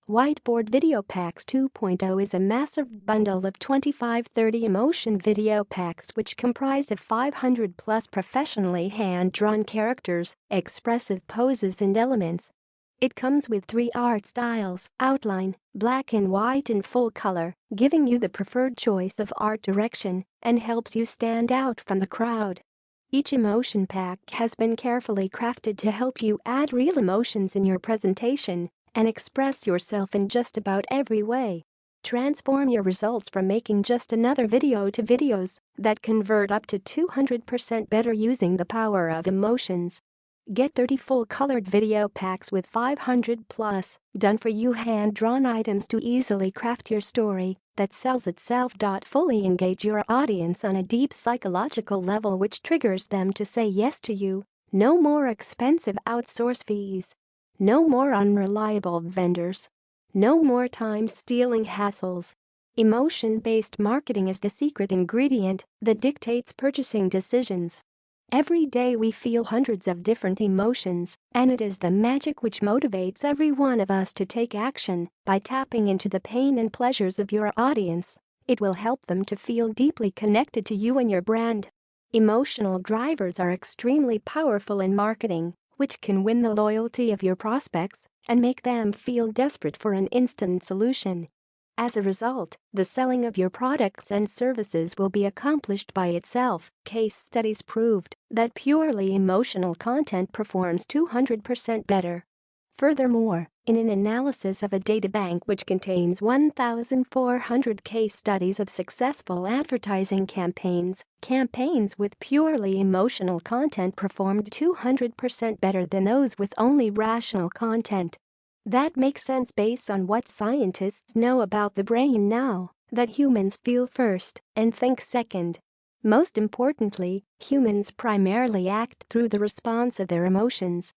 Whiteboard Video Packs 2.0 is a massive bundle of 25-30 emotion video packs which comprise of 500-plus professionally hand-drawn characters, expressive poses and elements. It comes with 3 art styles: outline, black and white and full color, giving you the preferred choice of art direction and helps you stand out from the crowd. Each emotion pack has been carefully crafted to help you add real emotions in your presentation and express yourself in just about every way. Transform your results from making just another video to videos that convert up to 200% better using the power of emotions. Get 30 full-colored video packs with 500-plus done-for-you hand-drawn items to easily craft your story that sells itself. Fully engage your audience on a deep psychological level which triggers them to say yes to you. No more expensive outsource fees. No more unreliable vendors. No more time-stealing hassles. Emotion-based marketing is the secret ingredient that dictates purchasing decisions. Every day we feel hundreds of different emotions, and it is the magic which motivates every one of us to take action. By tapping into the pain and pleasures of your audience, it will help them to feel deeply connected to you and your brand. Emotional drivers are extremely powerful in marketing, which can win the loyalty of your prospects and make them feel desperate for an instant solution. As a result, the selling of your products and services will be accomplished by itself. Case studies proved that purely emotional content performs 200% better. Furthermore, in an analysis of a databank which contains 1,400 case studies of successful advertising campaigns with purely emotional content performed 200% better than those with only rational content. That makes sense based on what scientists know about the brain now, that humans feel first and think second. Most importantly, humans primarily act through the response of their emotions,